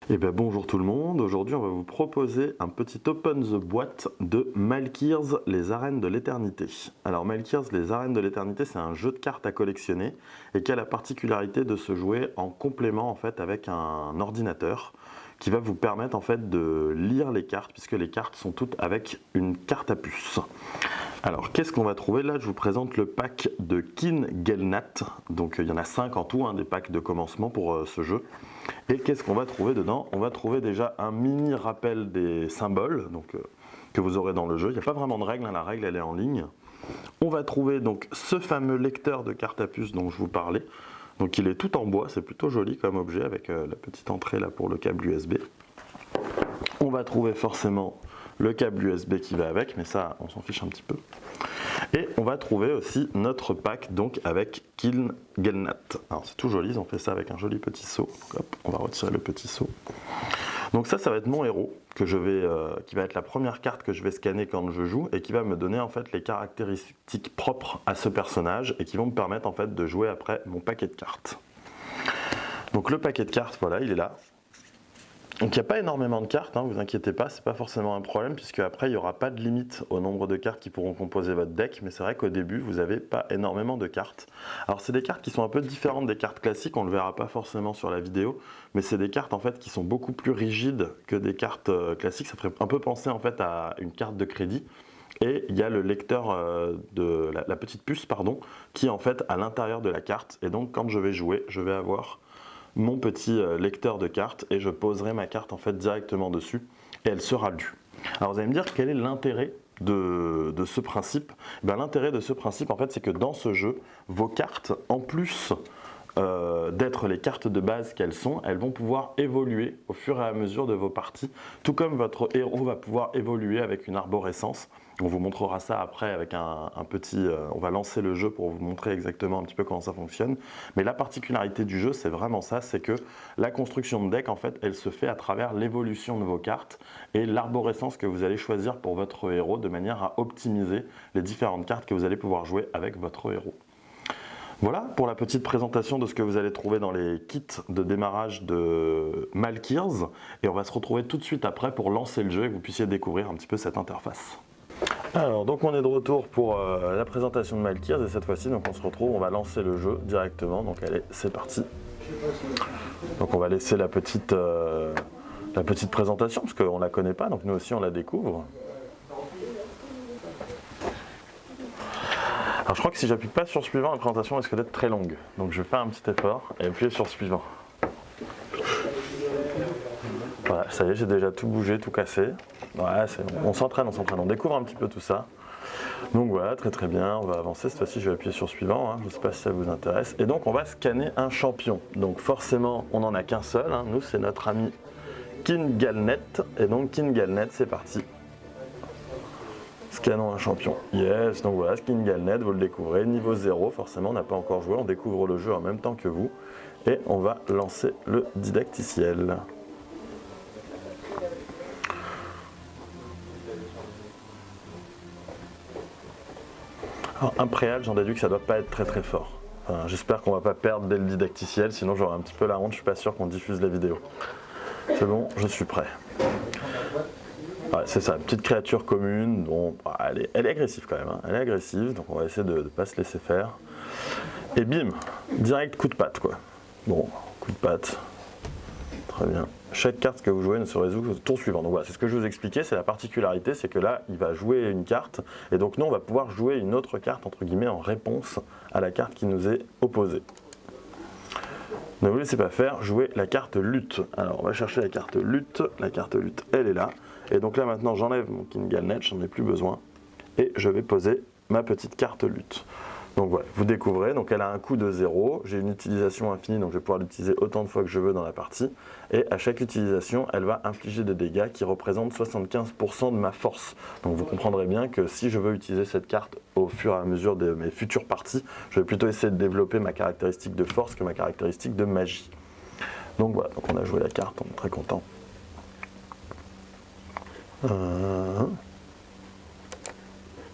Eh bien bonjour tout le monde, aujourd'hui on va vous proposer un petit Open the Boîte de Malkirs, les arènes de l'éternité. Alors Malkirs, les arènes de l'éternité, c'est un jeu de cartes à collectionner et qui a la particularité de se jouer en complément en fait avec un ordinateur qui va vous permettre en fait de lire les cartes puisque les cartes sont toutes avec une carte à puce. Alors qu'est-ce qu'on va trouver là? Je vous présente le pack de Kin Gelnat, donc il y en a 5 en tout, des packs de commencement pour ce jeu. Et qu'est-ce qu'on va trouver dedans? On va trouver déjà un mini rappel des symboles que vous aurez dans le jeu. Il n'y a pas vraiment de règle, la règle elle est en ligne. On va trouver donc ce fameux lecteur de carte à puce dont je vous parlais. Donc il est tout en bois, c'est plutôt joli comme objet avec la petite entrée là pour le câble USB. On va trouver forcément le câble USB qui va avec, mais ça on s'en fiche un petit peu. Et on va trouver aussi notre pack donc avec Kin Gelnat. Alors c'est tout joli, ils ont fait ça avec un joli petit seau. Donc, hop, on va retirer le petit seau. Donc ça va être mon héros que qui va être la première carte que je vais scanner quand je joue et qui va me donner en fait les caractéristiques propres à ce personnage et qui vont me permettre en fait de jouer après mon paquet de cartes. Donc le paquet de cartes, voilà, il est là. Donc il n'y a pas énormément de cartes, vous inquiétez pas, c'est pas forcément un problème puisque après il n'y aura pas de limite au nombre de cartes qui pourront composer votre deck, mais c'est vrai qu'au début vous n'avez pas énormément de cartes. Alors c'est des cartes qui sont un peu différentes des cartes classiques, on ne le verra pas forcément sur la vidéo, mais c'est des cartes en fait qui sont beaucoup plus rigides que des cartes classiques, ça ferait un peu penser en fait à une carte de crédit. Et il y a le lecteur de la petite puce qui est en fait à l'intérieur de la carte, et donc quand je vais jouer, je vais avoir mon petit lecteur de cartes et je poserai ma carte en fait directement dessus et elle sera lue. Alors vous allez me dire quel est l'intérêt de ce principe? L'intérêt de ce principe en fait c'est que dans ce jeu, vos cartes en plus d'être les cartes de base qu'elles sont, elles vont pouvoir évoluer au fur et à mesure de vos parties, tout comme votre héros va pouvoir évoluer avec une arborescence. On vous montrera ça après avec un petit... on va lancer le jeu pour vous montrer exactement un petit peu comment ça fonctionne. Mais la particularité du jeu, c'est vraiment ça, c'est que la construction de deck, en fait, elle se fait à travers l'évolution de vos cartes et l'arborescence que vous allez choisir pour votre héros de manière à optimiser les différentes cartes que vous allez pouvoir jouer avec votre héros. Voilà pour la petite présentation de ce que vous allez trouver dans les kits de démarrage de Malkirs. Et on va se retrouver tout de suite après pour lancer le jeu et que vous puissiez découvrir un petit peu cette interface. Alors donc on est de retour pour la présentation de Malkirs et cette fois-ci donc on se retrouve, on va lancer le jeu directement. Donc allez, c'est parti. Donc on va laisser la petite présentation parce qu'on ne la connaît pas, donc nous aussi on la découvre. Alors je crois que si j'appuie pas sur suivant, la présentation risque d'être très longue. Donc je vais faire un petit effort et appuyer sur suivant. Voilà, ça y est, j'ai déjà tout bougé, tout cassé. Ouais, on s'entraîne, on découvre un petit peu tout ça. Donc voilà, très très bien, on va avancer. Cette fois-ci, je vais appuyer sur suivant, je ne sais pas si ça vous intéresse. Et donc on va scanner un champion. Donc forcément, on n'en a qu'un seul. Nous, c'est notre ami Kin Gelnat. Et donc Kin Gelnat, c'est parti. Scannons un champion. Yes, donc voilà, Kin Gelnat, vous le découvrez. Niveau 0, forcément, on n'a pas encore joué. On découvre le jeu en même temps que vous. Et on va lancer le didacticiel. Alors, un préal, j'en déduis que ça doit pas être très très fort. Enfin, j'espère qu'on va pas perdre dès le didacticiel, sinon j'aurai un petit peu la honte, je suis pas sûr qu'on diffuse la vidéo. C'est bon, je suis prêt. Ouais, c'est ça, une petite créature commune, bon, elle est agressive quand même, elle est agressive, donc on va essayer de ne pas se laisser faire. Et bim, direct coup de patte quoi. Bon, coup de patte, très bien. Chaque carte que vous jouez ne se résout qu'au tour suivant. Donc voilà, c'est ce que je vous expliquais, c'est la particularité, c'est que là, il va jouer une carte, et donc nous, on va pouvoir jouer une autre carte, entre guillemets, en réponse à la carte qui nous est opposée. Ne vous laissez pas faire, jouer la carte lutte. Alors, on va chercher la carte lutte, elle est là. Et donc là, maintenant, j'enlève mon Kin Gelnat, j'en ai plus besoin, et je vais poser ma petite carte lutte. Donc voilà, vous découvrez, donc elle a un coût de 0, j'ai une utilisation infinie, donc je vais pouvoir l'utiliser autant de fois que je veux dans la partie, et à chaque utilisation, elle va infliger des dégâts qui représentent 75% de ma force. Donc vous comprendrez bien que si je veux utiliser cette carte au fur et à mesure de mes futures parties, je vais plutôt essayer de développer ma caractéristique de force que ma caractéristique de magie. Donc voilà, donc on a joué la carte, on est très content.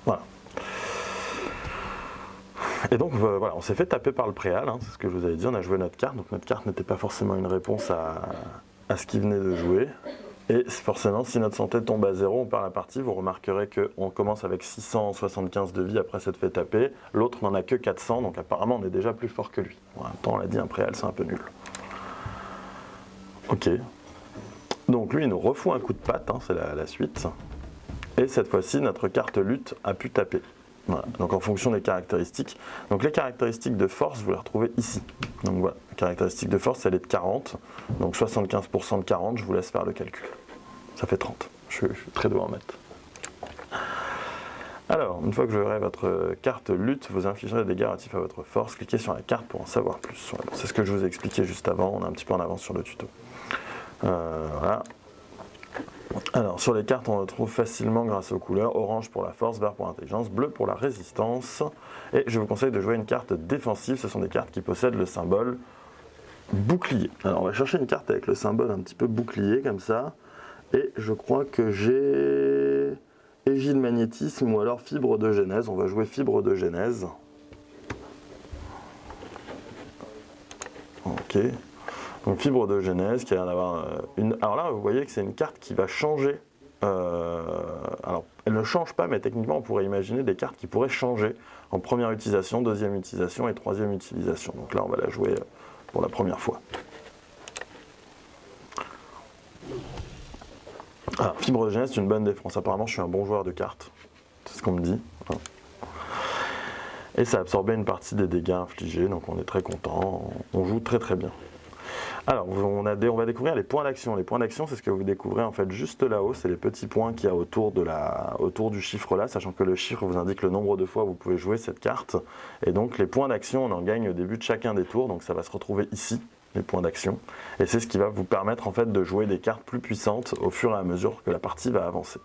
Voilà. Et donc voilà, on s'est fait taper par le préal, c'est ce que je vous avais dit, on a joué notre carte, donc notre carte n'était pas forcément une réponse à ce qu'il venait de jouer. Et forcément, si notre santé tombe à 0, on perd la partie. Vous remarquerez qu'on commence avec 675 de vie après s'être fait taper. L'autre n'en a que 400, donc apparemment on est déjà plus fort que lui. En même temps, on l'a dit, un préal, c'est un peu nul. Ok. Donc lui, il nous refout un coup de patte, hein, c'est la suite. Et cette fois-ci, notre carte lutte a pu taper. Voilà. Donc en fonction des caractéristiques. Donc les caractéristiques de force, vous les retrouvez ici. Donc voilà, la caractéristique de force, elle est de 40. Donc 75% de 40, je vous laisse faire le calcul. Ça fait 30. Je suis très doué en maths. Alors, une fois que vous verrez votre carte lutte, vous infligerez des dégâts relatifs à votre force. Cliquez sur la carte pour en savoir plus. Voilà. C'est ce que je vous ai expliqué juste avant. On est un petit peu en avance sur le tuto. Voilà. Alors, sur les cartes, on retrouve facilement grâce aux couleurs. Orange pour la force, vert pour l'intelligence, bleu pour la résistance. Et je vous conseille de jouer une carte défensive. Ce sont des cartes qui possèdent le symbole bouclier. Alors, on va chercher une carte avec le symbole un petit peu bouclier, comme ça. Et je crois que j'ai égide magnétisme ou alors fibre de genèse. On va jouer fibre de genèse. Ok. Donc fibre de genèse qui a l'air d'avoir une... Alors là, vous voyez que c'est une carte qui va changer. Alors, elle ne change pas, mais techniquement, on pourrait imaginer des cartes qui pourraient changer en première utilisation, deuxième utilisation et troisième utilisation. Donc là, on va la jouer pour la première fois. Ah, fibre de genèse, c'est une bonne défense. Apparemment, je suis un bon joueur de cartes. C'est ce qu'on me dit. Et ça a absorbé une partie des dégâts infligés, donc on est très content. On joue très très bien. Alors, on va découvrir les points d'action. Les points d'action, c'est ce que vous découvrez en fait juste là-haut. C'est les petits points qu'il y a autour du chiffre là, sachant que le chiffre vous indique le nombre de fois où vous pouvez jouer cette carte. Et donc, les points d'action, on en gagne au début de chacun des tours. Donc, ça va se retrouver ici, les points d'action. Et c'est ce qui va vous permettre en fait de jouer des cartes plus puissantes au fur et à mesure que la partie va avancer.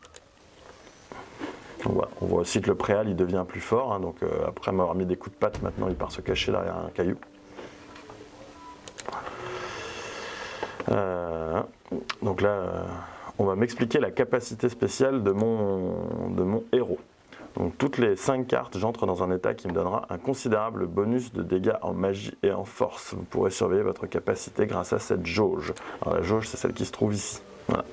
Donc, voilà. On voit aussi que le préal, il devient plus fort. Hein. Donc, après m'avoir mis des coups de patte, maintenant, il part se cacher derrière un caillou. Donc là, on va m'expliquer la capacité spéciale de mon héros. Donc toutes les 5 cartes, j'entre dans un état qui me donnera un considérable bonus de dégâts en magie et en force. Vous pourrez surveiller votre capacité grâce à cette jauge. Alors la jauge, c'est celle qui se trouve ici. Voilà.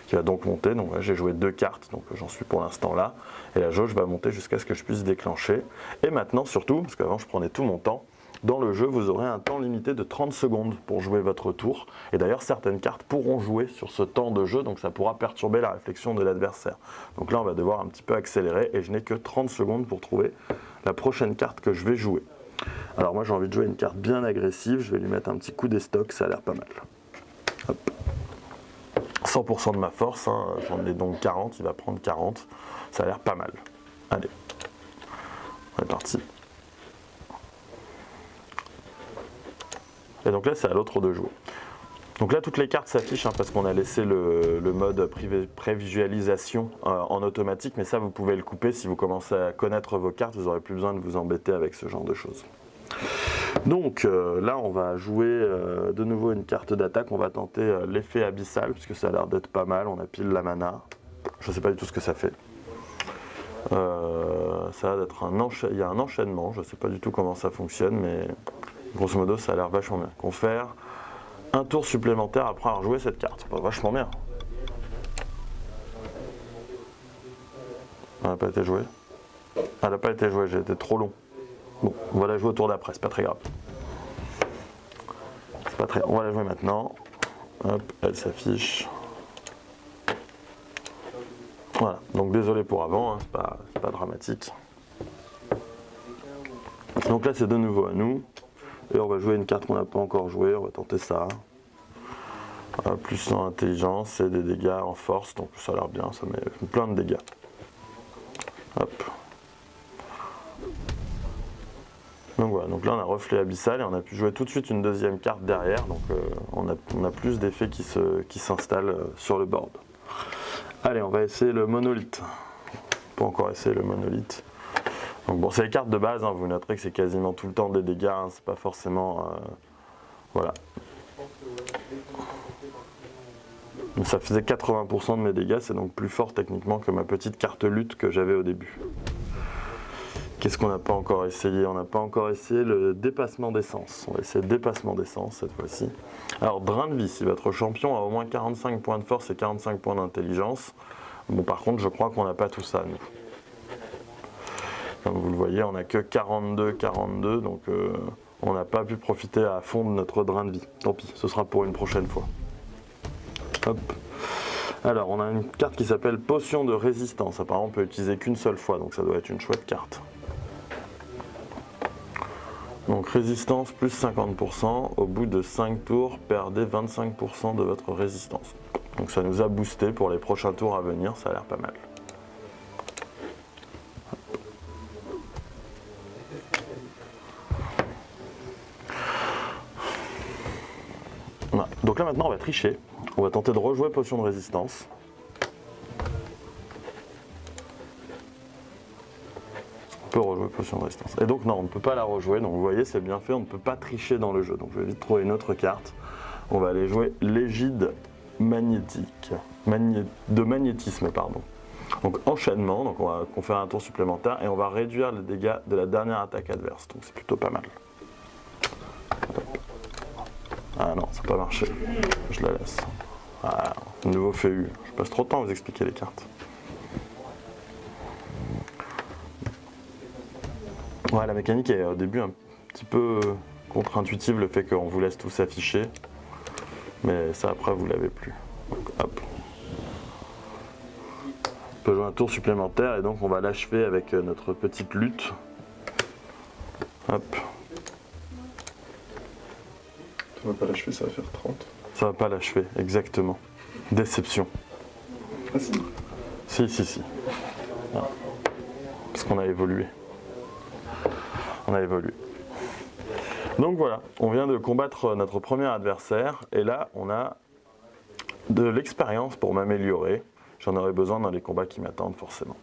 Qui va donc monter. Donc là, j'ai joué 2 cartes, donc j'en suis pour l'instant là. Et la jauge va monter jusqu'à ce que je puisse déclencher. Et maintenant, surtout, parce qu'avant je prenais tout mon temps, dans le jeu, vous aurez un temps limité de 30 secondes pour jouer votre tour. Et d'ailleurs, certaines cartes pourront jouer sur ce temps de jeu, donc ça pourra perturber la réflexion de l'adversaire. Donc là, on va devoir un petit peu accélérer et je n'ai que 30 secondes pour trouver la prochaine carte que je vais jouer. Alors moi, j'ai envie de jouer une carte bien agressive. Je vais lui mettre un petit coup d'estoc, ça a l'air pas mal. Hop. 100% de ma force, hein. J'en ai donc 40, il va prendre 40. Ça a l'air pas mal. Allez, on est parti. Et donc là, c'est à l'autre de jouer. Donc là, toutes les cartes s'affichent hein, parce qu'on a laissé le mode prévisualisation en automatique. Mais ça, vous pouvez le couper si vous commencez à connaître vos cartes. Vous n'aurez plus besoin de vous embêter avec ce genre de choses. Donc là, on va jouer de nouveau une carte d'attaque. On va tenter l'effet abyssal parce que ça a l'air d'être pas mal. On a pile la mana. Je ne sais pas du tout ce que ça fait. Ça a l'air d'être il y a un enchaînement. Je ne sais pas du tout comment ça fonctionne, mais... Grosso modo, ça a l'air vachement bien. Confère un tour supplémentaire après avoir joué cette carte. Pas vachement bien. Elle n'a pas été jouée. Elle n'a pas été jouée, j'ai été trop long. Bon, on va la jouer au tour d'après, c'est pas très grave. C'est pas très... On va la jouer maintenant. Hop, elle s'affiche. Voilà, donc désolé pour avant, hein, c'est pas dramatique. Donc là, c'est de nouveau à nous. Et on va jouer une carte qu'on n'a pas encore jouée, on va tenter ça. Plus en intelligence et des dégâts en force, donc ça a l'air bien, ça met plein de dégâts. Hop. Donc voilà, donc là on a reflet abyssal et on a pu jouer tout de suite une deuxième carte derrière, donc on a plus d'effets qui s'installent sur le board. Allez, on va essayer le monolithe. Pas encore essayé le monolithe. Donc bon, c'est les cartes de base, hein, vous noterez que c'est quasiment tout le temps des dégâts, hein, c'est pas forcément... voilà. Donc ça faisait 80% de mes dégâts, c'est donc plus fort techniquement que ma petite carte lutte que j'avais au début. Qu'est-ce qu'on n'a pas encore essayé? On n'a pas encore essayé le dépassement d'essence. On va essayer le dépassement d'essence cette fois-ci. Alors, drain de vie, si votre champion a au moins 45 points de force et 45 points d'intelligence. Bon, par contre, je crois qu'on n'a pas tout ça, nous. Comme vous le voyez, on n'a que 42, donc on n'a pas pu profiter à fond de notre drain de vie. Tant pis, ce sera pour une prochaine fois. Hop. Alors, on a une carte qui s'appelle Potion de résistance. Apparemment, on peut utiliser qu'une seule fois, donc ça doit être une chouette carte. Donc, résistance plus 50%. Au bout de 5 tours, perdez 25% de votre résistance. Donc, ça nous a boosté pour les prochains tours à venir. Ça a l'air pas mal. Voilà. Donc là, maintenant, on va tricher. On va tenter de rejouer Potion de résistance. On peut rejouer Potion de résistance. Et donc non, on ne peut pas la rejouer. Donc vous voyez, c'est bien fait, on ne peut pas tricher dans le jeu. Donc je vais vite trouver une autre carte. On va aller jouer l'égide magnétique. De magnétisme, pardon. Donc enchaînement, donc on va faire un tour supplémentaire et on va réduire les dégâts de la dernière attaque adverse. Donc c'est plutôt pas mal. Ah non, ça n'a pas marché. Je la laisse. Ah, nouveau FEU. Je passe trop de temps à vous expliquer les cartes. Ouais, la mécanique est au début un petit peu contre-intuitive, le fait qu'on vous laisse tout s'afficher. Mais ça, après, vous l'avez plus. Donc, hop. On peut jouer un tour supplémentaire et donc on va l'achever avec notre petite lutte. Hop. Ça va pas l'achever, ça va faire 30. Ça va pas l'achever, exactement. Déception. Ah si. Si. Ah. Parce qu'on a évolué. On a évolué. Donc voilà, on vient de combattre notre premier adversaire et là on a de l'expérience pour m'améliorer. J'en aurai besoin dans les combats qui m'attendent forcément.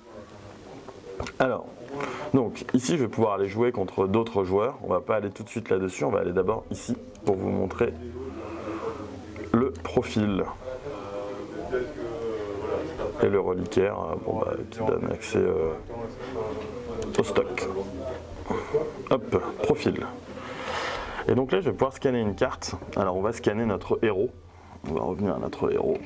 Alors, donc ici je vais pouvoir aller jouer contre d'autres joueurs. On va pas aller tout de suite là-dessus, on va aller d'abord ici pour vous montrer le profil. Et le reliquaire qui donne accès au stock. Hop, profil. Et donc là je vais pouvoir scanner une carte. Alors on va scanner notre héros. On va revenir à notre héros.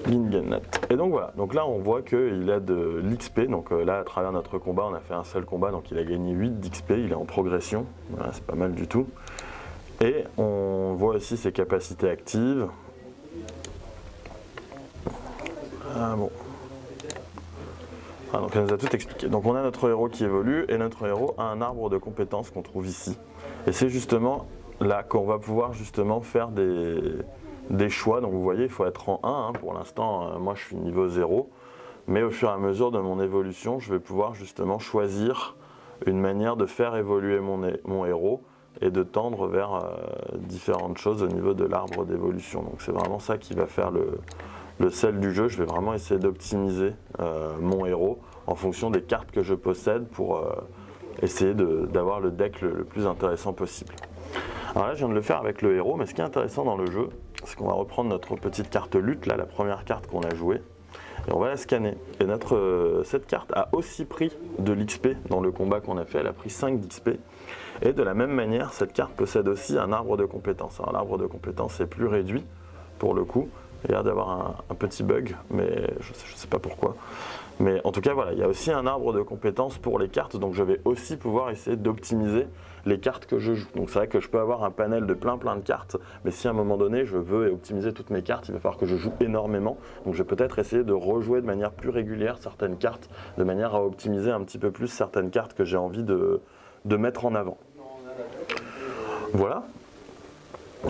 Gingannat. Et donc voilà, donc là on voit qu'il a de l'XP, donc là à travers notre combat on a fait un seul combat, donc il a gagné 8 d'XP, il est en progression, voilà, c'est pas mal du tout. Et on voit aussi ses capacités actives. Ah bon. Ah, donc elle nous a tout expliqué. Donc on a notre héros qui évolue et notre héros a un arbre de compétences qu'on trouve ici. Et c'est justement là qu'on va pouvoir justement faire des choix. Donc vous voyez, il faut être en 1 hein. Pour l'instant, moi je suis niveau 0. Mais au fur et à mesure de mon évolution, je vais pouvoir justement choisir une manière de faire évoluer mon héros et de tendre vers différentes choses au niveau de l'arbre d'évolution. Donc c'est vraiment ça qui va faire le sel du jeu. Je vais vraiment essayer d'optimiser mon héros en fonction des cartes que je possède pour essayer d'avoir le deck le plus intéressant possible. Alors là je viens de le faire avec le héros, mais ce qui est intéressant dans le jeu, c'est qu'on va reprendre notre petite carte lutte, là la première carte qu'on a jouée, et on va la scanner. Et cette carte a aussi pris de l'XP dans le combat qu'on a fait, elle a pris 5 d'XP. Et de la même manière, cette carte possède aussi un arbre de compétences. Alors l'arbre de compétences est plus réduit pour le coup. Il y a l'air d'avoir un petit bug, mais je ne sais pas pourquoi. Mais en tout cas, voilà, il y a aussi un arbre de compétences pour les cartes, donc je vais aussi pouvoir essayer d'optimiser les cartes que je joue. Donc c'est vrai que je peux avoir un panel de plein de cartes, mais si à un moment donné je veux optimiser toutes mes cartes, il va falloir que je joue énormément. Donc je vais peut-être essayer de rejouer de manière plus régulière certaines cartes, de manière à optimiser un petit peu plus certaines cartes que j'ai envie de mettre en avant. Voilà.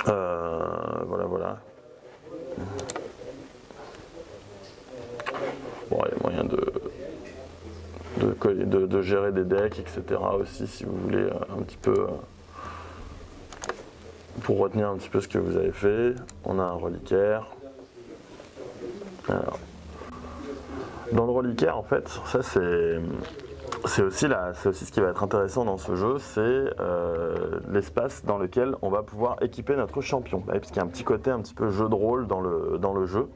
Voilà. Bon, il y a moyen de gérer des decks, etc. aussi, si vous voulez, un petit peu, pour retenir un petit peu ce que vous avez fait. On a un reliquaire. Alors, dans le reliquaire, en fait, ça c'est aussi ce qui va être intéressant dans ce jeu, c'est l'espace dans lequel on va pouvoir équiper notre champion. Parce qu'il y a un petit côté un petit peu jeu de rôle dans le jeu.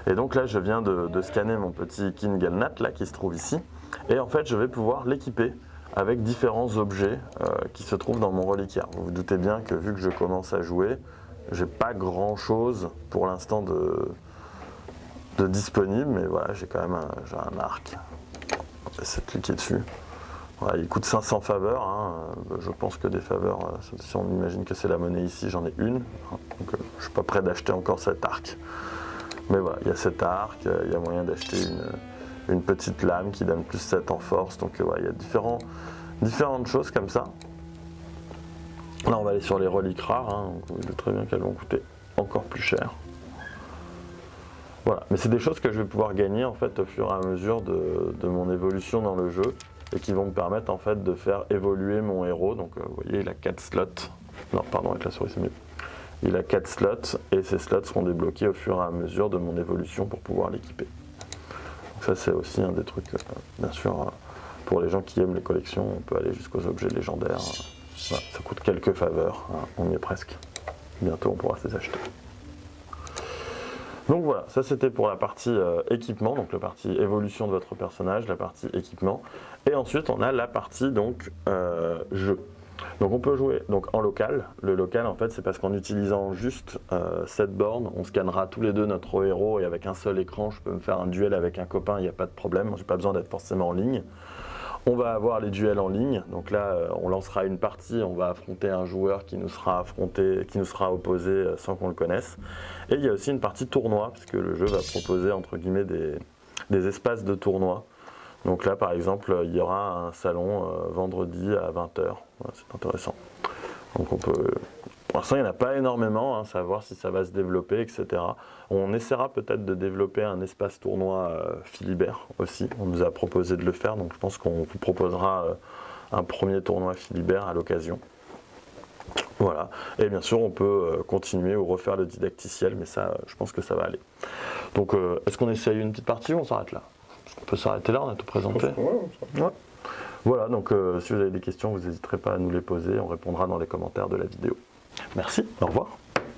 Et donc là, je viens de scanner mon petit Gingannat là qui se trouve ici. Et en fait, je vais pouvoir l'équiper avec différents objets qui se trouvent dans mon reliquaire. Vous vous doutez bien que vu que je commence à jouer, j'ai pas grand chose pour l'instant de disponible, mais voilà, j'ai quand même j'ai un arc. On va essayer de cliquer dessus. Voilà, il coûte 500 faveurs, hein. Je pense que des faveurs, si on imagine que c'est la monnaie ici, j'en ai une, hein. Donc je ne suis pas prêt d'acheter encore cet arc. Mais voilà, il y a cet arc, il y a moyen d'acheter une petite lame qui donne plus 7 en force, donc voilà, il y a différentes choses comme ça. Là on va aller sur les reliques rares, hein. Donc vous voyez très bien qu'elles vont coûter encore plus cher. Voilà, mais c'est des choses que je vais pouvoir gagner en fait au fur et à mesure de mon évolution dans le jeu et qui vont me permettre en fait de faire évoluer mon héros. Donc vous voyez, il a 4 slots. Non, pardon, avec la souris c'est mieux. Il a 4 slots et ces slots seront débloqués au fur et à mesure de mon évolution pour pouvoir l'équiper. Donc ça c'est aussi un des trucs, bien sûr, pour les gens qui aiment les collections, on peut aller jusqu'aux objets légendaires. Voilà, ça coûte quelques faveurs, hein, on y est presque. Bientôt on pourra se les acheter. Donc voilà, ça c'était pour la partie équipement, donc la partie évolution de votre personnage, la partie équipement. Et ensuite on a la partie donc jeu. Donc on peut jouer donc en local. Le local en fait c'est parce qu'en utilisant juste cette borne, on scannera tous les deux notre héros et avec un seul écran je peux me faire un duel avec un copain, il n'y a pas de problème, j'ai pas besoin d'être forcément en ligne. On va avoir les duels en ligne, donc là on lancera une partie, on va affronter un joueur qui nous sera opposé sans qu'on le connaisse. Et il y a aussi une partie tournoi, parce que le jeu va proposer entre guillemets des espaces de tournoi. Donc là par exemple il y aura un salon vendredi à 20h, voilà, c'est intéressant. Donc on peut... Pour l'instant, il n'y en a pas énormément, hein, savoir si ça va se développer, etc. On essaiera peut-être de développer un espace tournoi Philibert aussi. On nous a proposé de le faire, donc je pense qu'on vous proposera un premier tournoi Philibert à l'occasion. Voilà. Et bien sûr, on peut continuer ou refaire le didacticiel, mais ça, je pense que ça va aller. Donc, est-ce qu'on essaye une petite partie ou on s'arrête là? On peut s'arrêter là, on a tout présenté. Ouais. Voilà, donc si vous avez des questions, vous n'hésiterez pas à nous les poser, on répondra dans les commentaires de la vidéo. Merci, au revoir.